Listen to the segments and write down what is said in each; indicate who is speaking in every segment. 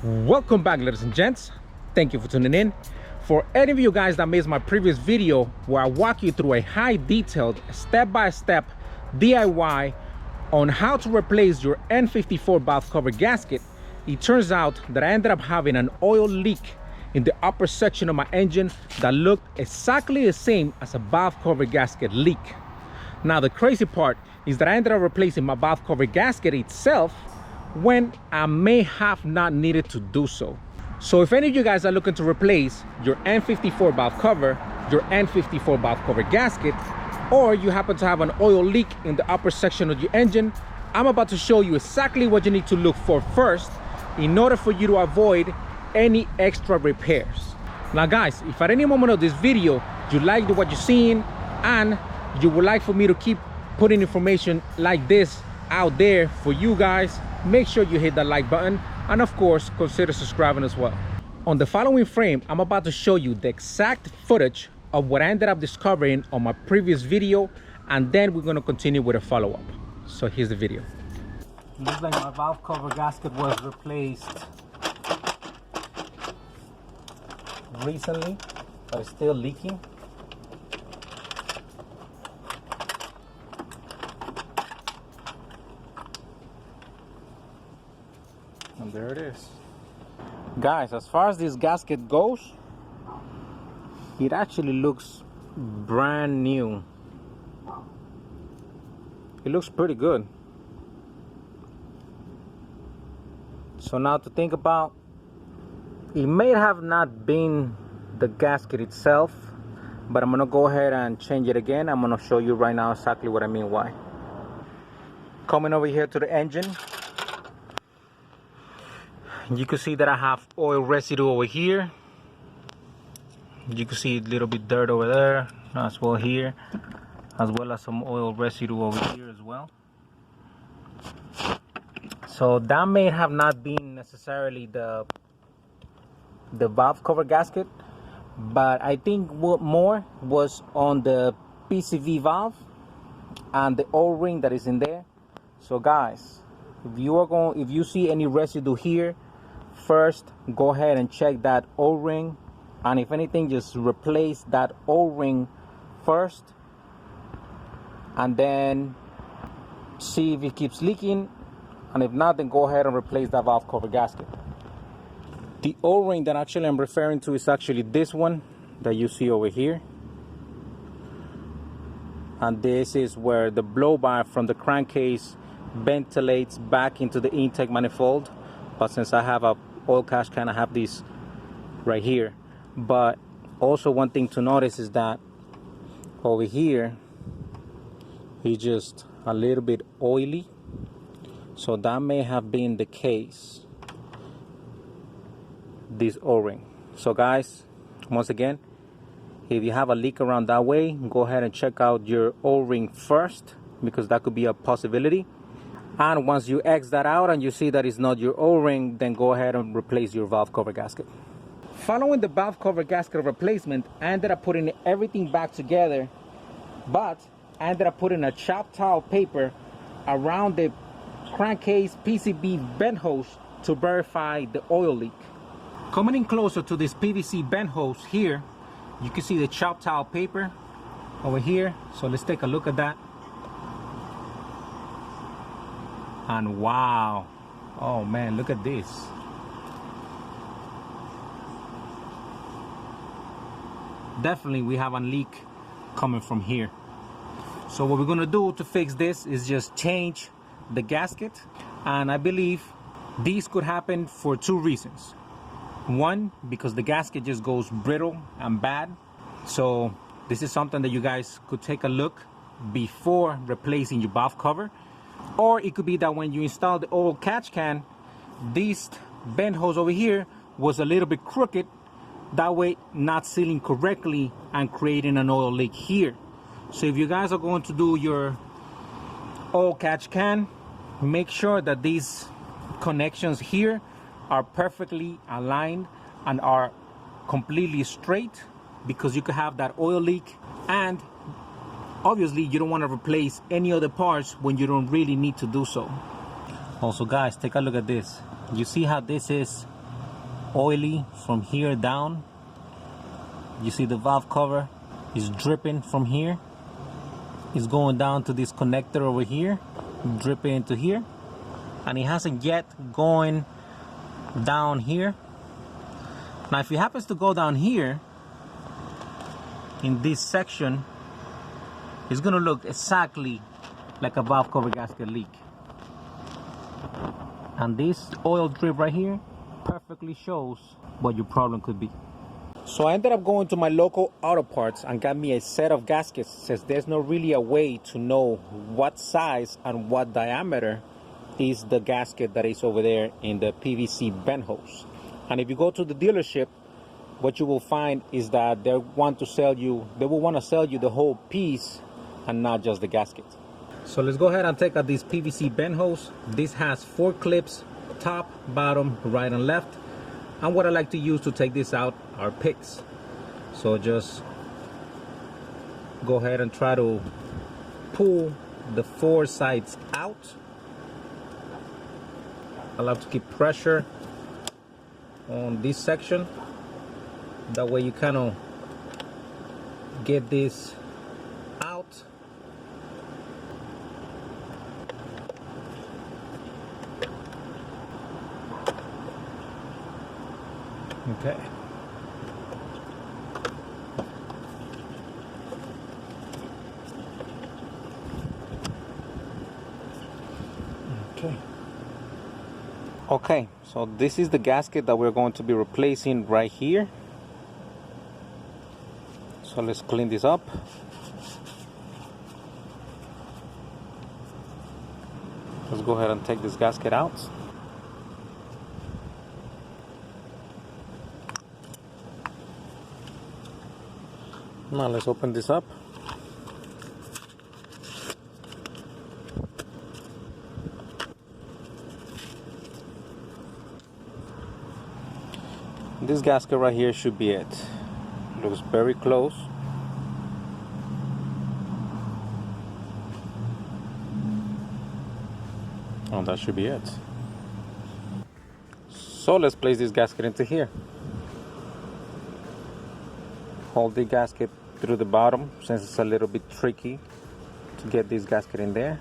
Speaker 1: Welcome back, ladies and gents. Thank you for tuning in. For any of you guys that missed my previous video where I walk you through a high detailed step-by-step DIY on how to replace your N54 valve cover gasket, it turns out that I ended up having an oil leak in the upper section of my engine that looked exactly the same as a valve cover gasket leak. Now the crazy part is that I ended up replacing my valve cover gasket itself when I may have not needed to do so. So if any of you guys are looking to replace your N54 valve cover, your N54 valve cover gasket, or you happen to have an oil leak in the upper section of your engine, I'm about to show you exactly what you need to look for first in order for you to avoid any extra repairs. Now guys, if at any moment of this video you like what you're seeing and you would like for me to keep putting information like this out there for you guys, make sure you hit that like button and of course consider subscribing as well. On the following frame, I'm about to show you the exact footage of what I ended up discovering on my previous video, and then we're going to continue with a follow-up. So here's the video. Looks like my valve cover gasket was replaced recently, but it's still leaking. And there it is. Guys, as far as this gasket goes, it actually looks brand new. It looks pretty good. So now to think about, it may have not been the gasket itself, but I'm gonna go ahead and change it again. I'm gonna show you right now exactly what I mean why. Coming over here to the engine, you can see that I have oil residue over here. You can see a little bit dirt over there as well here, as well as some oil residue over here as well. So that may have not been necessarily the valve cover gasket, but I think what more was on the PCV valve and the O-ring that is in there. So guys, if you see any residue here, first go ahead and check that O-ring, and if anything, just replace that O-ring first, and then see if it keeps leaking, and if not, then go ahead and replace that valve cover gasket. The O-ring that actually I'm referring to is actually this one that you see over here, and this is where the blow-by from the crankcase ventilates back into the intake manifold. But since I have a oil catch can, I have these right here. But also one thing to notice is that over here it's just a little bit oily, so that may have been the case, this O-ring. So guys, once again, if you have a leak around that way, go ahead and check out your O-ring first, because that could be a possibility. And once you X that out and you see that it's not your O-ring, then go ahead and replace your valve cover gasket. Following the valve cover gasket replacement, I ended up putting everything back together, but I ended up putting a chopped towel paper around the crankcase PCB vent hose to verify the oil leak. Coming in closer to this PVC vent hose here, you can see the chopped towel paper over here. So let's take a look at that. And wow, oh man, look at this. Definitely we have a leak coming from here. So what we're gonna do to fix this is just change the gasket. And I believe these could happen for two reasons. One, because the gasket just goes brittle and bad. So this is something that you guys could take a look before replacing your valve cover. Or it could be that when you install the oil catch can, this vent hose over here was a little bit crooked, that way not sealing correctly and creating an oil leak here. So if you guys are going to do your oil catch can, make sure that these connections here are perfectly aligned and are completely straight, because you could have that oil leak, and obviously you don't want to replace any other parts when you don't really need to do so. Also guys, take a look at this. You see how this is oily from here down. You see the valve cover is dripping from here. It's going down to this connector over here, dripping into here, and it hasn't yet going down here. Now if it happens to go down here in this section, it's gonna look exactly like a valve cover gasket leak. And this oil drip right here perfectly shows what your problem could be. So I ended up going to my local auto parts and got me a set of gaskets, since there's not really a way to know what size and what diameter is the gasket that is over there in the PVC bend hose. And if you go to the dealership, what you will find is that they will want to sell you the whole piece and not just the gasket. So let's go ahead and take out this PVC bend hose. This has 4 clips, top, bottom, right and left. And what I like to use to take this out are picks. So just go ahead and try to pull the 4 sides out. I like to keep pressure on this section. That way you kind of get this out. Okay. Okay, so this is the gasket that we're going to be replacing right here. So let's clean this up. Let's go ahead and take this gasket out. Now let's open this up. This gasket right here should be it. Looks very close. Oh, that should be it. So let's place this gasket into here. Hold the gasket through the bottom, since it's a little bit tricky to get this gasket in there.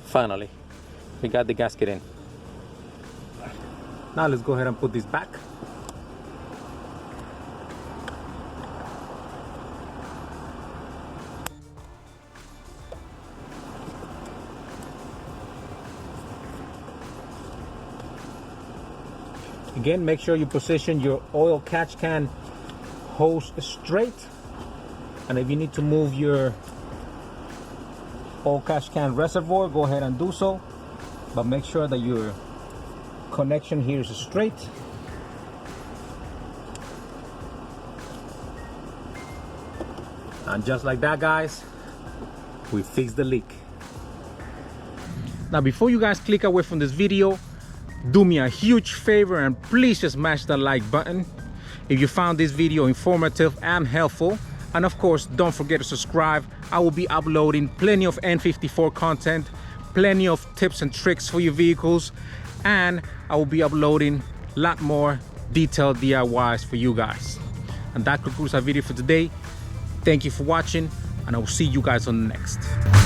Speaker 1: Finally, we got the gasket in. Now let's go ahead and put this back. Again, make sure you position your oil catch can hose straight, and if you need to move your oil catch can reservoir, go ahead and do so, but make sure that your connection here is straight. And just like that, guys, we fixed the leak. Now before you guys click away from this video, do me a huge favor and please just smash that like button if you found this video informative and helpful. And of course, don't forget to subscribe. I will be uploading plenty of N54 content, plenty of tips and tricks for your vehicles, and I will be uploading a lot more detailed DIYs for you guys. And that concludes our video for today. Thank you for watching, and I will see you guys on the next.